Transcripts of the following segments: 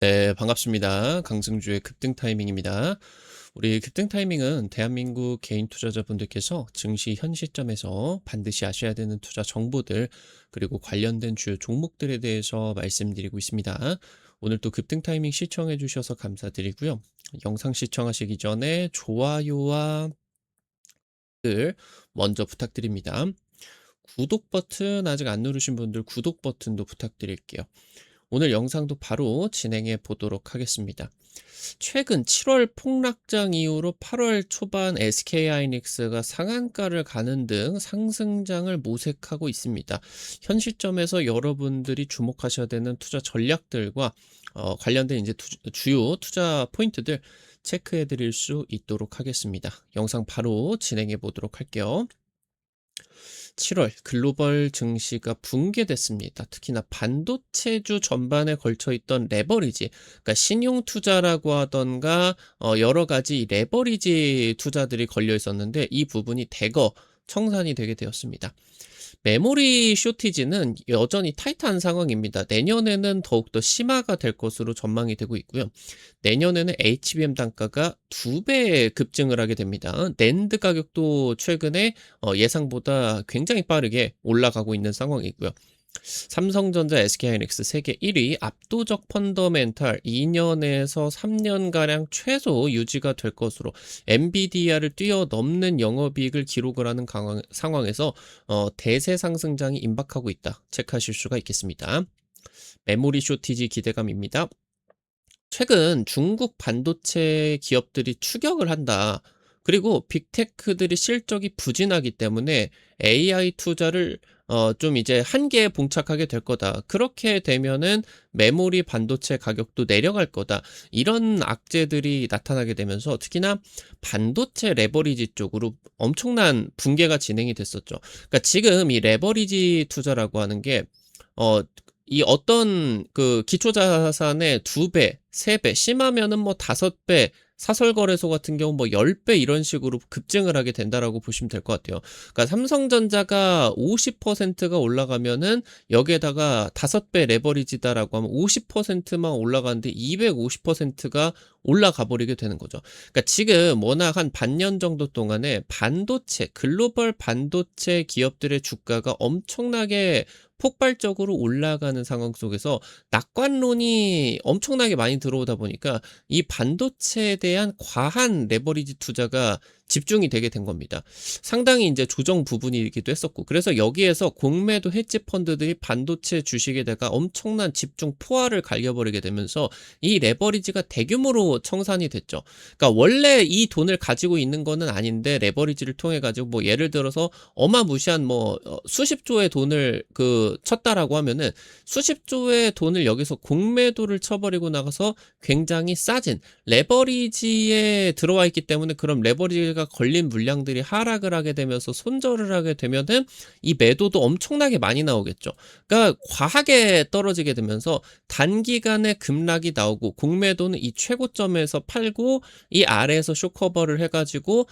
네, 반갑습니다. 강승주의 급등 타이밍입니다. 우리 급등 타이밍은 대한민국 개인 투자자분들께서 증시 현 시점에서 반드시 아셔야 되는 투자 정보들, 그리고 관련된 주요 종목들에 대해서 말씀드리고 있습니다. 오늘 또 급등 타이밍 시청해 주셔서 감사드리고요. 영상 시청하시기 전에 좋아요와 글 먼저 부탁드립니다. 구독 버튼 아직 안 누르신 분들 구독 버튼도 부탁드릴게요. 오늘 영상도 바로 진행해 보도록 하겠습니다. 최근 7월 폭락장 이후로 8월 초반 SK하이닉스가 상한가를 가는 등 상승장을 모색하고 있습니다. 현 시점에서 여러분들이 주목하셔야 되는 투자 전략들과 관련된 이제 주요 투자 포인트들 체크해 드릴 수 있도록 하겠습니다. 영상 바로 진행해 보도록 할게요. 7월 글로벌 증시가 붕괴됐습니다. 특히나 반도체주 전반에 걸쳐 있던 레버리지, 그러니까 신용 투자라고 하던가 여러 가지 레버리지 투자들이 걸려 있었는데 이 부분이 대거 청산이 되게 되었습니다. 메모리 쇼티지는 여전히 타이트한 상황입니다. 내년에는 더욱더 심화가 될 것으로 전망이 되고 있고요. 내년에는 HBM 단가가 2배 급증을 하게 됩니다. 낸드 가격도 최근에 예상보다 굉장히 빠르게 올라가고 있는 상황이고요. 삼성전자, SK하이닉스 세계 1위 압도적 펀더멘탈 2년에서 3년가량 최소 유지가 될 것으로 엔비디아를 뛰어넘는 영업이익을 기록을 하는 상황에서 대세 상승장이 임박하고 있다. 체크하실 수가 있겠습니다. 메모리 쇼티지 기대감입니다. 최근 중국 반도체 기업들이 추격을 한다. 그리고 빅테크들이 실적이 부진하기 때문에 AI 투자를 좀 이제 한계에 봉착하게 될 거다. 그렇게 되면은 메모리 반도체 가격도 내려갈 거다. 이런 악재들이 나타나게 되면서 특히나 반도체 레버리지 쪽으로 엄청난 붕괴가 진행이 됐었죠. 그러니까 지금 이 레버리지 투자라고 하는 게 이 어떤 그 기초자산의 2배, 3배, 심하면은 뭐 5배, 사설거래소 같은 경우 뭐 10배 이런 식으로 급증을 하게 된다라고 보시면 될 것 같아요. 그러니까 삼성전자가 50%가 올라가면은 여기에다가 5배 레버리지다라고 하면 50%만 올라가는데 250%가 올라가 버리게 되는 거죠. 그러니까 지금 워낙 한 반년 정도 동안에 반도체, 글로벌 반도체 기업들의 주가가 엄청나게 폭발적으로 올라가는 상황 속에서 낙관론이 엄청나게 많이 들어오다 보니까 이 반도체에 대한 과한 레버리지 투자가 집중이 되게 된 겁니다. 상당히 이제 조정 부분이기도 했었고, 그래서 여기에서 공매도 헤지 펀드들이 반도체 주식에다가 엄청난 집중 포화를 갈겨버리게 되면서 이 레버리지가 대규모로 청산이 됐죠. 그러니까 원래 이 돈을 가지고 있는 거는 아닌데 레버리지를 통해 가지고 뭐 예를 들어서 어마무시한 뭐 수십조의 돈을 쳤다라고 하면은 수십조의 돈을 여기서 공매도를 쳐버리고 나가서 굉장히 싸진 레버리지에 들어와 있기 때문에, 그럼 레버리지가 걸린 물량들이 하락을 하게 되면서 손절을 하게 되면은 이 매도도 엄청나게 많이 나오겠죠. 그러니까 과하게 떨어지게 되면서 단기간에 급락이 나오고 공매도는 이 최고점에서 팔고 이 아래에서 쇼커버를 해가지고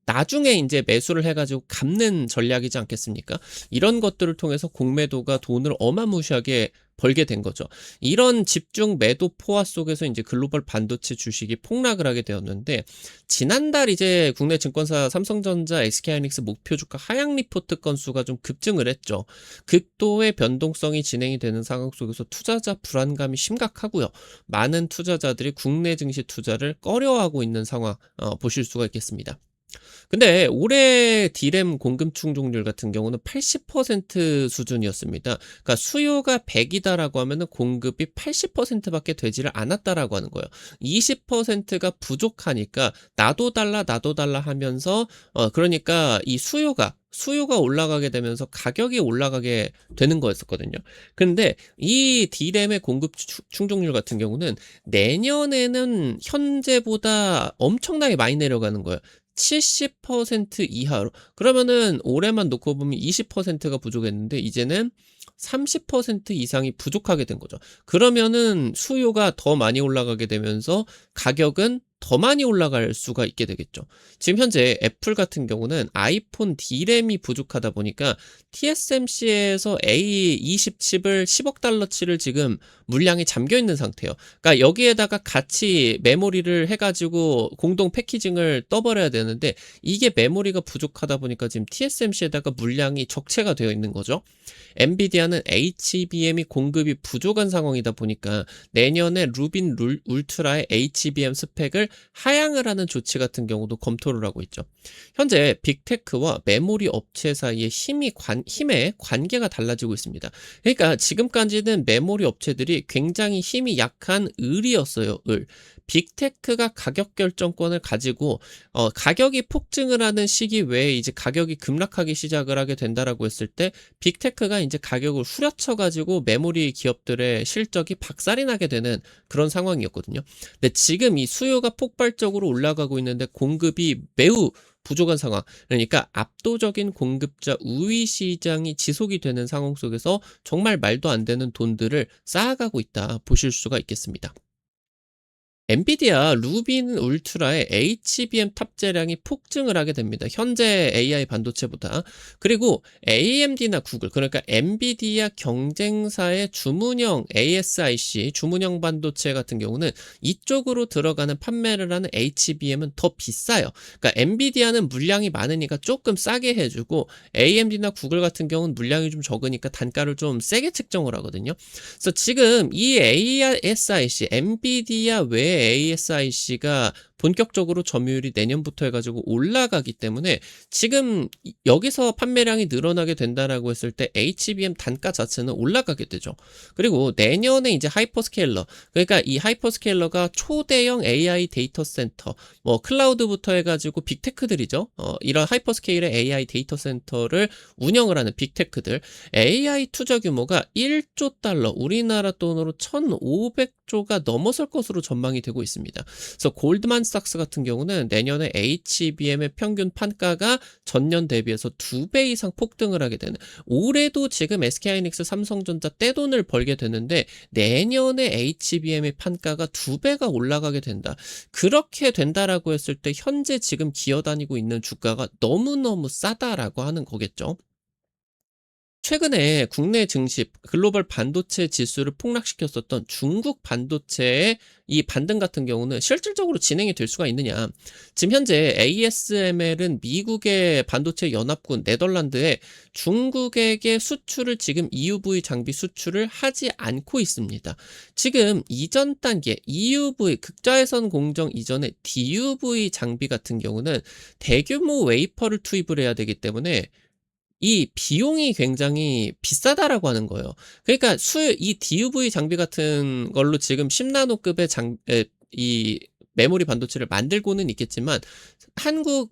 나중에 이제 매수를 해가지고 갚는 전략이지 않겠습니까? 이런 것들을 통해서 공매도가 돈을 어마무시하게 벌게 된 거죠. 이런 집중 매도 포화 속에서 이제 글로벌 반도체 주식이 폭락을 하게 되었는데, 지난달 이제 국내 증권사 삼성전자, SK하이닉스 목표 주가 하향 리포트 건수가 좀 급증을 했죠. 극도의 변동성이 진행이 되는 상황 속에서 투자자 불안감이 심각하고요. 많은 투자자들이 국내 증시 투자를 꺼려하고 있는 상황 보실 수가 있겠습니다. 근데 올해 D램 공급 충족률 같은 경우는 80% 수준이었습니다. 그러니까 수요가 100이다라고 하면은 공급이 80%밖에 되지를 않았다라고 하는 거예요. 20%가 부족하니까 나도 달라 하면서 그러니까 이 수요가 올라가게 되면서 가격이 올라가게 되는 거였었거든요. 근데 이 D램의 공급 충족률 같은 경우는 내년에는 현재보다 엄청나게 많이 내려가는 거예요. 70% 이하로. 그러면은 올해만 놓고 보면 20%가 부족했는데 이제는 30% 이상이 부족하게 된 거죠. 그러면은 수요가 더 많이 올라가게 되면서 가격은 더 많이 올라갈 수가 있게 되겠죠. 지금 현재 애플 같은 경우는 아이폰 D램이 부족하다 보니까 TSMC에서 A20 칩을 10억 달러치를 지금 물량이 잠겨 있는 상태예요. 그러니까 여기에다가 같이 메모리를 해가지고 공동 패키징을 떠버려야 되는데 이게 메모리가 부족하다 보니까 지금 TSMC에다가 물량이 적체가 되어 있는 거죠. 엔비디아는 HBM이 공급이 부족한 상황이다 보니까 내년에 루빈 울트라의 HBM 스펙을 하향을 하는 조치 같은 경우도 검토를 하고 있죠. 현재 빅테크와 메모리 업체 사이의 힘의 관계가 달라지고 있습니다. 그러니까 지금까지는 메모리 업체들이 굉장히 힘이 약한 을이었어요. 을. 빅테크가 가격 결정권을 가지고 가격이 폭증을 하는 시기 외에 이제 가격이 급락하기 시작을 하게 된다라고 했을 때 빅테크가 이제 가격을 후려쳐 가지고 메모리 기업들의 실적이 박살이 나게 되는 그런 상황이었거든요. 근데 지금 이 수요가 폭발적으로 올라가고 있는데 공급이 매우 부족한 상황. 그러니까 압도적인 공급자 우위 시장이 지속이 되는 상황 속에서 정말 말도 안 되는 돈들을 쌓아가고 있다 보실 수가 있겠습니다. 엔비디아 루빈 울트라의 HBM 탑재량이 폭증을 하게 됩니다. 현재 AI 반도체보다. 그리고 AMD나 구글, 그러니까 엔비디아 경쟁사의 주문형 ASIC, 주문형 반도체 같은 경우는 이쪽으로 들어가는 판매를 하는 HBM은 더 비싸요. 그러니까 엔비디아는 물량이 많으니까 조금 싸게 해주고 AMD나 구글 같은 경우는 물량이 좀 적으니까 단가를 좀 세게 책정을 하거든요. 그래서 지금 이 ASIC, 엔비디아 외에 ASIC가 본격적으로 점유율이 내년부터 해가지고 올라가기 때문에 지금 여기서 판매량이 늘어나게 된다라고 했을 때 HBM 단가 자체는 올라가게 되죠. 그리고 내년에 이제 하이퍼스케일러, 그러니까 이 하이퍼스케일러가 초대형 AI 데이터 센터, 뭐 클라우드부터 해가지고 빅테크들이죠. 이런 하이퍼스케일의 AI 데이터 센터를 운영을 하는 빅테크들, AI 투자 규모가 1조 달러, 우리나라 돈으로 1,500조가 넘어설 것으로 전망이 되고 있습니다. 그래서 골드만삭스 같은 경우는 내년에 HBM의 평균 판가가 전년 대비해서 2배 이상 폭등을 하게 되는, 올해도 지금 SK하이닉스, 삼성전자 떼돈을 벌게 되는데 내년에 HBM의 판가가 2배가 올라가게 된다. 그렇게 된다라고 했을 때 현재 지금 기어다니고 있는 주가가 너무너무 싸다라고 하는 거겠죠. 최근에 국내 증시 글로벌 반도체 지수를 폭락시켰었던 중국 반도체의 이 반등 같은 경우는 실질적으로 진행이 될 수가 있느냐. 지금 현재 ASML은 미국의 반도체 연합군 네덜란드에 중국에게 수출을 지금 EUV 장비 수출을 하지 않고 있습니다. 지금 이전 단계 EUV 극자외선 공정 이전에 DUV 장비 같은 경우는 대규모 웨이퍼를 투입을 해야 되기 때문에 이 비용이 굉장히 비싸다라고 하는 거예요. 그러니까 이 DUV 장비 같은 걸로 지금 10나노급의 이 메모리 반도체를 만들고는 있겠지만 한국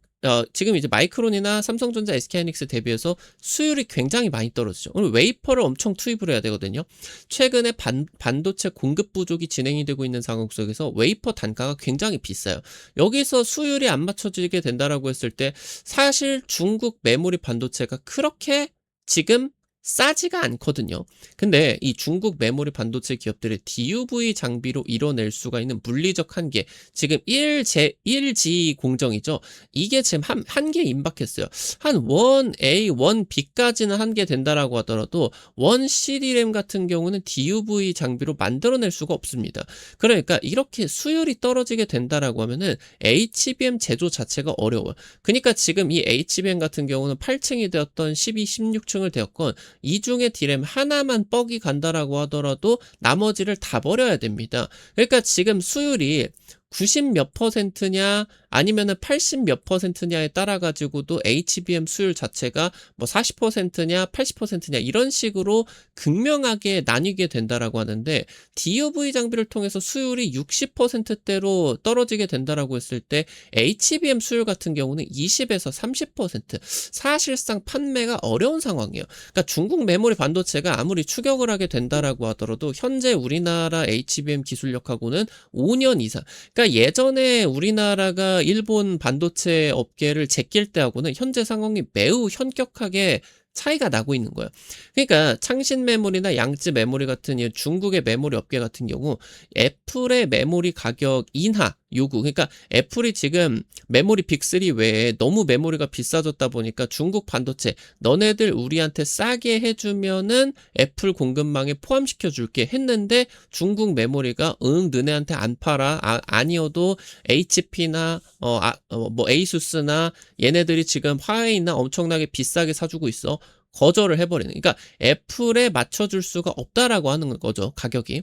지금 이제 마이크론이나 삼성전자, SK하이닉스 대비해서 수율이 굉장히 많이 떨어지죠. 오늘 웨이퍼를 엄청 투입을 해야 되거든요. 최근에 반도체 공급 부족이 진행이 되고 있는 상황 속에서 웨이퍼 단가가 굉장히 비싸요. 여기서 수율이 안 맞춰지게 된다라고 했을 때 사실 중국 메모리 반도체가 그렇게 지금 싸지가 않거든요. 근데 이 중국 메모리 반도체 기업들의 DUV 장비로 이뤄낼 수가 있는 물리적 한계, 지금 1G 공정이죠. 이게 지금 한계 임박했어요. 한 1A, 1B까지는 한계 된다라고 하더라도 1CD램 같은 경우는 DUV 장비로 만들어낼 수가 없습니다. 그러니까 이렇게 수율이 떨어지게 된다라고 하면은 HBM 제조 자체가 어려워요. 그러니까 지금 이 HBM 같은 경우는 8층이 되었던 12, 16층을 되었건 이 중에 디램 하나만 뻑이 간다라고 하더라도 나머지를 다 버려야 됩니다. 그러니까 지금 수율이 90 몇 퍼센트냐 아니면은 80 몇 퍼센트냐에 따라 가지고도 HBM 수율 자체가 뭐 40%냐 80%냐 이런 식으로 극명하게 나뉘게 된다라고 하는데, DUV 장비를 통해서 수율이 60%대로 떨어지게 된다라고 했을 때 HBM 수율 같은 경우는 20에서 30%, 사실상 판매가 어려운 상황이에요. 그러니까 중국 메모리 반도체가 아무리 추격을 하게 된다라고 하더라도 현재 우리나라 HBM 기술력하고는 5년 이상, 그러니까 예전에 우리나라가 일본 반도체 업계를 제낄 때하고는 현재 상황이 매우 현격하게 차이가 나고 있는 거예요. 그러니까 창신 메모리나 양쯔 메모리 같은 이 중국의 메모리 업계 같은 경우 애플의 메모리 가격 인하, 요구. 그러니까 애플이 지금 메모리 빅3 외에 너무 메모리가 비싸졌다 보니까 중국 반도체 너네들 우리한테 싸게 해주면은 애플 공급망에 포함시켜 줄게 했는데 중국 메모리가 너네한테 안 팔아. 아니어도 HP나 뭐 에이수스나 얘네들이 지금 화웨이나 엄청나게 비싸게 사주고 있어. 거절을 해버리는. 그러니까 애플에 맞춰줄 수가 없다라고 하는 거죠. 가격이.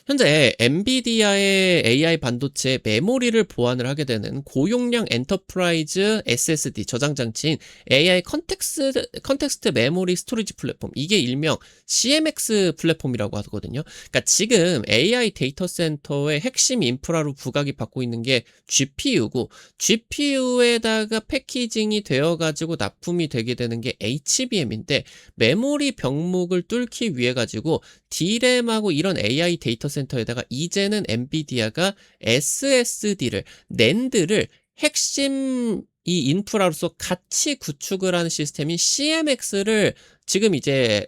현재 엔비디아의 AI 반도체 메모리를 보완을 하게 되는 고용량 엔터프라이즈 SSD 저장 장치인 AI 컨텍스트 메모리 스토리지 플랫폼, 이게 일명 CMX 플랫폼이라고 하거든요. 그러니까 지금 AI 데이터 센터의 핵심 인프라로 부각이 받고 있는 게 GPU고, GPU에다가 패키징이 되어 가지고 납품이 되게 되는 게 HBM인데, 메모리 병목을 뚫기 위해 가지고 D램하고 이런 AI 데이터 센터에다가 이제는 엔비디아가 SSD를, 낸드를 핵심 이 인프라로서 같이 구축을 하는 시스템인 CMX를 지금 이제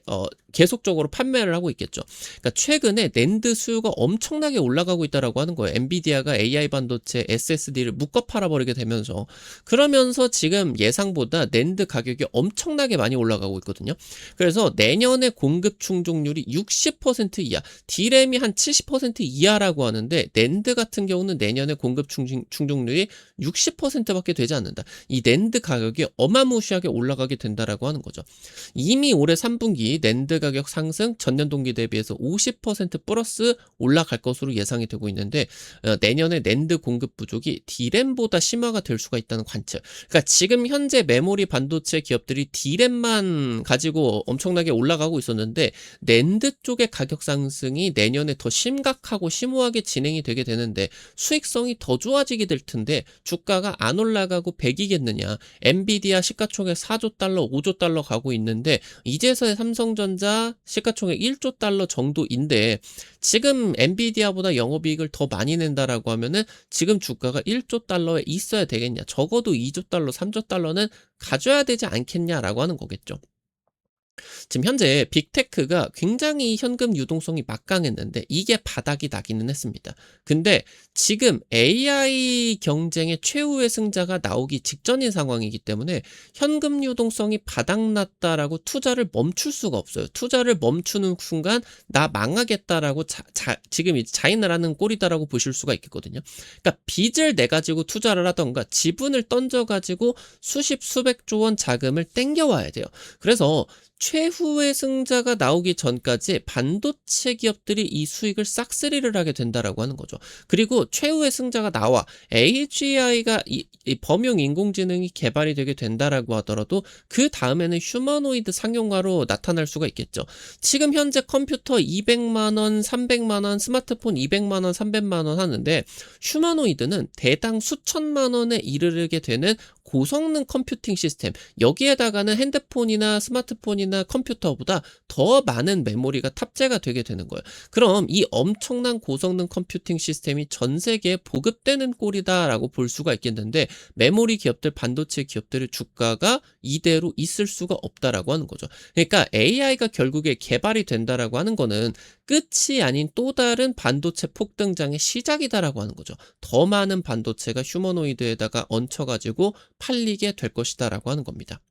계속적으로 판매를 하고 있겠죠. 그러니까 최근에 낸드 수요가 엄청나게 올라가고 있다라고 하는 거예요. 엔비디아가 AI 반도체 SSD를 묶어 팔아버리게 되면서, 그러면서 지금 예상보다 낸드 가격이 엄청나게 많이 올라가고 있거든요. 그래서 내년에 공급 충족률이 60% 이하, D램이 한 70% 이하라고 하는데 낸드 같은 경우는 내년에 공급 충족률이 60%밖에 되지 않는다. 이 낸드 가격이 어마무시하게 올라가게 된다라고 하는 거죠. 이미 올해 3분기 낸드 가격 상승 전년 동기 대비해서 50% 플러스 올라갈 것으로 예상이 되고 있는데, 내년에 낸드 공급 부족이 D램보다 심화가 될 수가 있다는 관측. 그러니까 지금 현재 메모리 반도체 기업들이 D램만 가지고 엄청나게 올라가고 있었는데 낸드 쪽의 가격 상승이 내년에 더 심각하고 심오하게 진행이 되게 되는데 수익성이 더 좋아지게 될 텐데 주가가 안 올라가고 100이겠느냐. 엔비디아 시가총액 4조 달러, 5조 달러 가고 있는데 이제서야 삼성전자 시가총액 1조 달러 정도인데, 지금 엔비디아보다 영업이익을 더 많이 낸다라고 하면은 지금 주가가 1조 달러에 있어야 되겠냐. 적어도 2조 달러, 3조 달러는 가져야 되지 않겠냐라고 하는 거겠죠. 지금 현재 빅테크가 굉장히 현금 유동성이 막강했는데 이게 바닥이 나기는 했습니다. 근데 지금 AI 경쟁의 최후의 승자가 나오기 직전인 상황이기 때문에 현금 유동성이 바닥났다라고 투자를 멈출 수가 없어요. 투자를 멈추는 순간 나 망하겠다라고 지금 자인을 하는 꼴이다라고 보실 수가 있겠거든요. 그러니까 빚을 내 가지고 투자를 하던가 지분을 던져 가지고 수십수백조 원 자금을 땡겨와야 돼요. 그래서 최후의 승자가 나오기 전까지 반도체 기업들이 이 수익을 싹쓸이를 하게 된다라고 하는 거죠. 그리고 최후의 승자가 나와 AGI가 이 범용 인공지능이 개발이 되게 된다라고 하더라도 그 다음에는 휴머노이드 상용화로 나타날 수가 있겠죠. 지금 현재 컴퓨터 200만 원, 300만 원, 스마트폰 200만 원, 300만 원 하는데 휴머노이드는 대당 수천만 원에 이르게 되는 고성능 컴퓨팅 시스템, 여기에다가는 핸드폰이나 스마트폰이나 컴퓨터보다 더 많은 메모리가 탑재가 되게 되는 거예요. 그럼 이 엄청난 고성능 컴퓨팅 시스템이 전 세계에 보급되는 꼴이다라고 볼 수가 있겠는데, 메모리 기업들, 반도체 기업들의 주가가 이대로 있을 수가 없다라고 하는 거죠. 그러니까 AI가 결국에 개발이 된다라고 하는 거는 끝이 아닌 또 다른 반도체 폭등장의 시작이다라고 하는 거죠. 더 많은 반도체가 휴머노이드에다가 얹혀가지고 팔리게 될 것이다라고 하는 겁니다.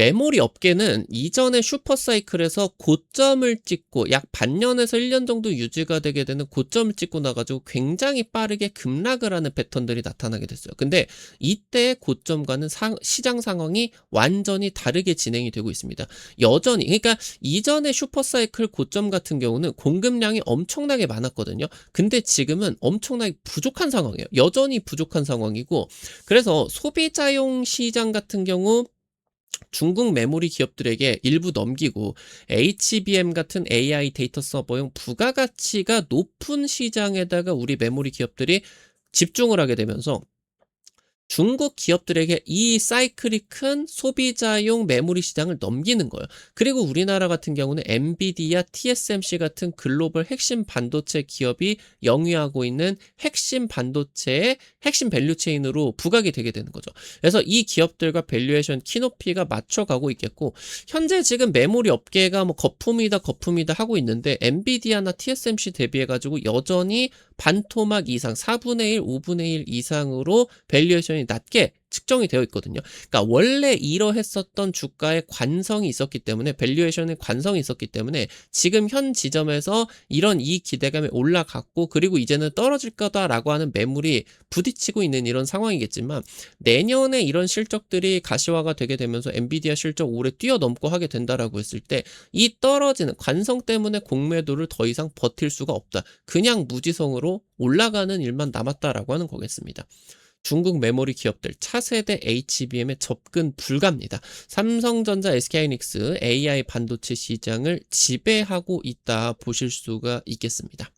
메모리 업계는 이전에 슈퍼사이클에서 고점을 찍고 약 반년에서 1년 정도 유지가 되게 되는 고점을 찍고 나가지고 굉장히 빠르게 급락을 하는 패턴들이 나타나게 됐어요. 근데 이때의 고점과는 시장 상황이 완전히 다르게 진행이 되고 있습니다. 여전히, 그러니까 이전에 슈퍼사이클 고점 같은 경우는 공급량이 엄청나게 많았거든요. 근데 지금은 엄청나게 부족한 상황이에요. 여전히 부족한 상황이고, 그래서 소비자용 시장 같은 경우 중국 메모리 기업들에게 일부 넘기고 HBM 같은 AI 데이터 서버용 부가가치가 높은 시장에다가 우리 메모리 기업들이 집중을 하게 되면서 중국 기업들에게 이 사이클이 큰 소비자용 메모리 시장을 넘기는 거예요. 그리고 우리나라 같은 경우는 엔비디아, TSMC 같은 글로벌 핵심 반도체 기업이 영위하고 있는 핵심 반도체의 핵심 밸류체인으로 부각이 되게 되는 거죠. 그래서 이 기업들과 밸류에이션 키높이가 맞춰가고 있겠고, 현재 지금 메모리 업계가 뭐 거품이다 하고 있는데 엔비디아나 TSMC 대비해가지고 여전히 반토막 이상 4분의 1, 5분의 1 이상으로 밸류에이션이 낮게 측정이 되어 있거든요. 그러니까 원래 이러했었던 주가의 관성이 있었기 때문에 밸류에이션의 관성이 있었기 때문에 지금 현 지점에서 이런 이익 기대감이 올라갔고 그리고 이제는 떨어질 거다라고 하는 매물이 부딪히고 있는 이런 상황이겠지만 내년에 이런 실적들이 가시화가 되게 되면서 엔비디아 실적 올해 뛰어넘고 하게 된다라고 했을 때 이 떨어지는 관성 때문에 공매도를 더 이상 버틸 수가 없다. 그냥 무지성으로 올라가는 일만 남았다라고 하는 거겠습니다. 중국 메모리 기업들 차세대 HBM에 접근 불가입니다. 삼성전자, SK하이닉스, AI 반도체 시장을 지배하고 있다 보실 수가 있겠습니다.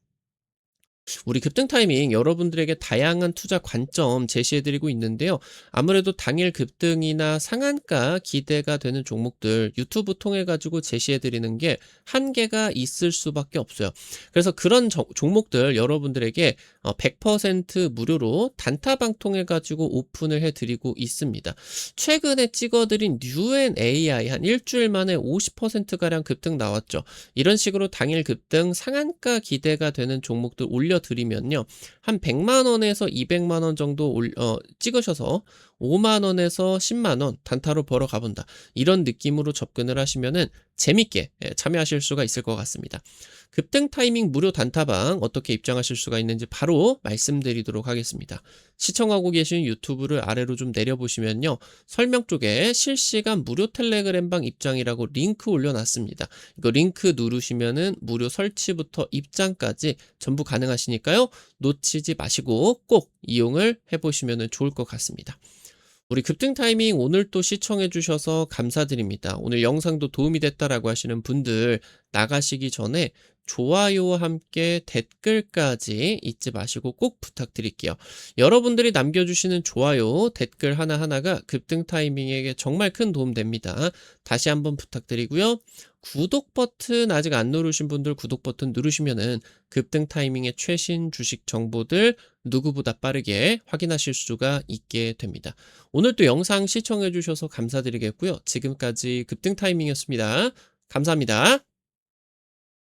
우리 급등 타이밍 여러분들에게 다양한 투자 관점 제시해드리고 있는데요. 아무래도 당일 급등이나 상한가 기대가 되는 종목들 유튜브 통해 가지고 제시해드리는 게 한계가 있을 수밖에 없어요. 그래서 그런 종목들 여러분들에게 100% 무료로 단타방 통해 가지고 오픈을 해드리고 있습니다. 최근에 찍어드린 뉴앤AI 한 일주일 만에 50%가량 급등 나왔죠. 이런 식으로 당일 급등 상한가 기대가 되는 종목들 올려드리면요. 한 100만원에서 200만원 정도 찍으셔서 5만원에서 10만원 단타로 벌어 가본다. 이런 느낌으로 접근을 하시면은 재밌게 참여하실 수가 있을 것 같습니다. 급등 타이밍 무료 단타방 어떻게 입장하실 수가 있는지 바로 말씀드리도록 하겠습니다. 시청하고 계신 유튜브를 아래로 좀 내려보시면요. 설명 쪽에 실시간 무료 텔레그램방 입장이라고 링크 올려놨습니다. 이거 링크 누르시면은 무료 설치부터 입장까지 전부 가능하시니까요. 놓치지 마시고 꼭 이용을 해보시면 좋을 것 같습니다. 우리 급등 타이밍 오늘 또 시청해 주셔서 감사드립니다. 오늘 영상도 도움이 됐다라고 하시는 분들 나가시기 전에 좋아요와 함께 댓글까지 잊지 마시고 꼭 부탁드릴게요. 여러분들이 남겨주시는 좋아요, 댓글 하나하나가 급등 타이밍에게 정말 큰 도움 됩니다. 다시 한번 부탁드리고요. 구독 버튼 아직 안 누르신 분들 구독 버튼 누르시면은 급등 타이밍의 최신 주식 정보들 누구보다 빠르게 확인하실 수가 있게 됩니다. 오늘 또 영상 시청해 주셔서 감사드리겠고요. 지금까지 급등 타이밍이었습니다. 감사합니다.